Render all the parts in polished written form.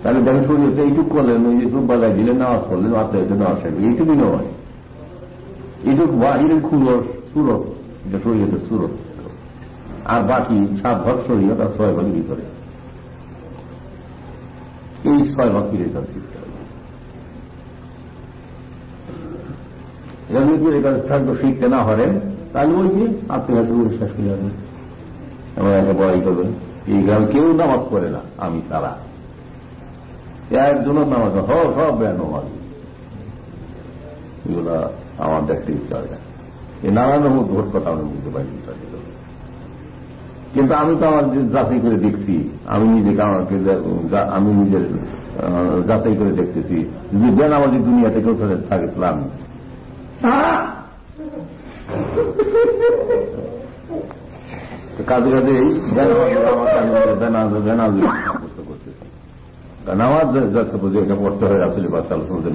তাহলে দেখেন শরীয়তে এইটুক করলেন, ওই যে চুপ বাজায় দিলেন, নামাজ পড়লেন, আত্মীয়তে নামাজ সাহেব, এইটুকুই নয়, এইটুক বাহিরের সুরত, এটা শরীয়তের সুরত। আর বাকি 7 ভাগ শরীয়ত আর 6 ভাগের ভিতরে, এই 6 ভাগ ফিরে তার শিখতে হবে। শিখতে না পারেন তাহলে ওই যে আপনি হয়তো বিশ্বাস করে যাবেন, এমন একটা বড়াই করবেন, এই গ্রামে কেউ নামাজ পড়ে না আমি ছাড়া, একজনের নামাজ সব বেনামাজ, এগুলা আমার দেখতে ইচ্ছা হয় না। এই নানান ভোট কথা আমি বুঝতে পারি, কিন্তু আমি তো আমার যাচাই করে দেখছি, আমি নিজেকে আমি নিজের যাচাই করে দেখতেছি যে বেনামাজি দুনিয়াতে কেউ থাকে প্লান কাজে কাজে নামাজ পড়তে হয় আসলে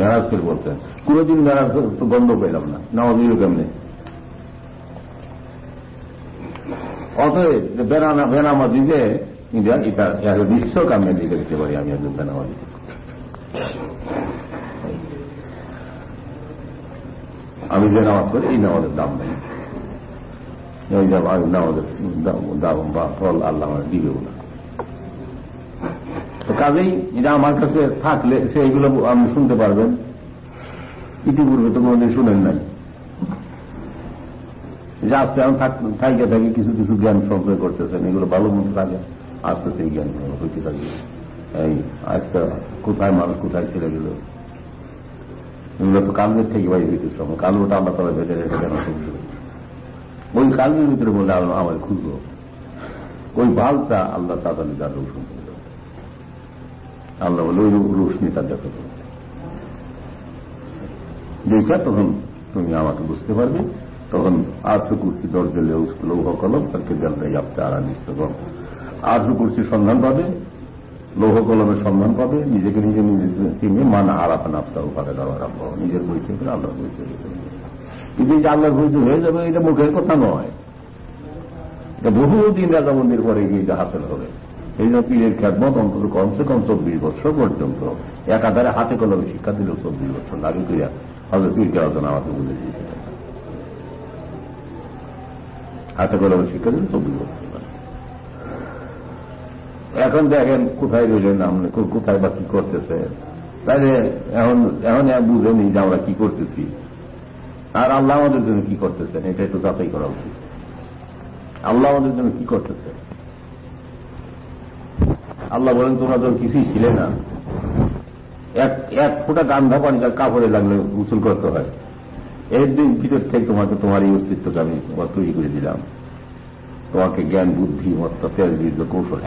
মেরাজ করে বলছেন, কোনদিন মেরাজ তো গন্ধ পেলাম না, নামাজ কেমনে। অতএব বেনামাজি যে এটা নিশ্চয় আমি লিখে দিতে পারি, আমি একজন বেনামাজি। আমি যে নামাজ পড়ি এই নামাজের দাম নেই, নামাজের দাম বা ফল আল্লাহ আমার দিবেও না। কাজেই এটা আমার কাছে থাকলে সেইগুলো আপনি শুনতে পারবেন, ইতিপূর্বে তো কোনদিন শুনেন নাই। যে আজকে আমি থাকি কিছু কিছু জ্ঞান সঞ্চয় করতেছেন, এগুলো ভালো মতো থাকে, আস্তে সেই জ্ঞান হইতে থাকবে। এই আজকে কোথায় মানুষ কোথায় ছেড়ে গেল, এগুলো তো কালবের থেকে বাইরে হইতে সময়, কালবটা আল্লাহ তালা ভেতরে রেখে কেন শুনতে, ওই কালবের ভিতরে বলে আমার খুঁজবো, ওই ভালটা আল্লাহ তাড়াতাড়ি তার রোশন করে দেবে, আল্লাহ বলে ওই রোশনি তার দেখো দেখা, তখন তুমি আমাকে বুঝতে পারবে। তখন আর্শ কুর্সি দরজে লৌহ কলম তাকে জলটাই আপতে আড়া নিশ্চিত কর, আর্শ কুর্সির সন্ধান পাবে, লৌহ কলমের সন্ধান পাবে, নিজেকে নিজে চিনে মান আরাফা নাফসা উপারে দেওয়ার নিজের পরিচয় করে আল্লাহর পরিচয় দিতে হবে। কিন্তু এই যে আল্লাহর পরিচয় হয়ে যাবে এটা মুখের কথা নয়, এটা বহুদিন রাজাবন্দির পরে গিয়ে এটা হাসিল হবে। এই জন্য পীরের খ্যাতমত অন্তত কমসে কম 24 বছর পর্যন্ত একাধারে হাতে কলমে শিক্ষা দিল, 24 বছর লাগে করিয়া হয়তো পীরকে আলোচনা আমাকে বুঝে দিয়েছে, হাতে কলমে শিক্ষা দিল 24 বছর। এখন দেখেন কোথায় রইলেন, আমরা কোথায় বা কি করতেছে, তাহলে এখন বুঝেনি যে আমরা কি করতেছি আর আল্লাহ আমাদের জন্য কি করতেছেন, এটা একটু যাচাই করা উচিত। আল্লাহ আমাদের জন্য কি করতেছে? আল্লাহ বলেন তোমরা যখন কিছুই ছিলে না, এক ফোঁটা গান্ধা পানি কাপড়ে লাগলে উচুল করতে হয়, এর দিন ভিতর থেকে তোমাকে তোমার এই অস্তিত্বকে আমি তৈরি করে দিলাম, তোমাকে জ্ঞান বুদ্ধি মত্তা তেজ বীর্য কৌশল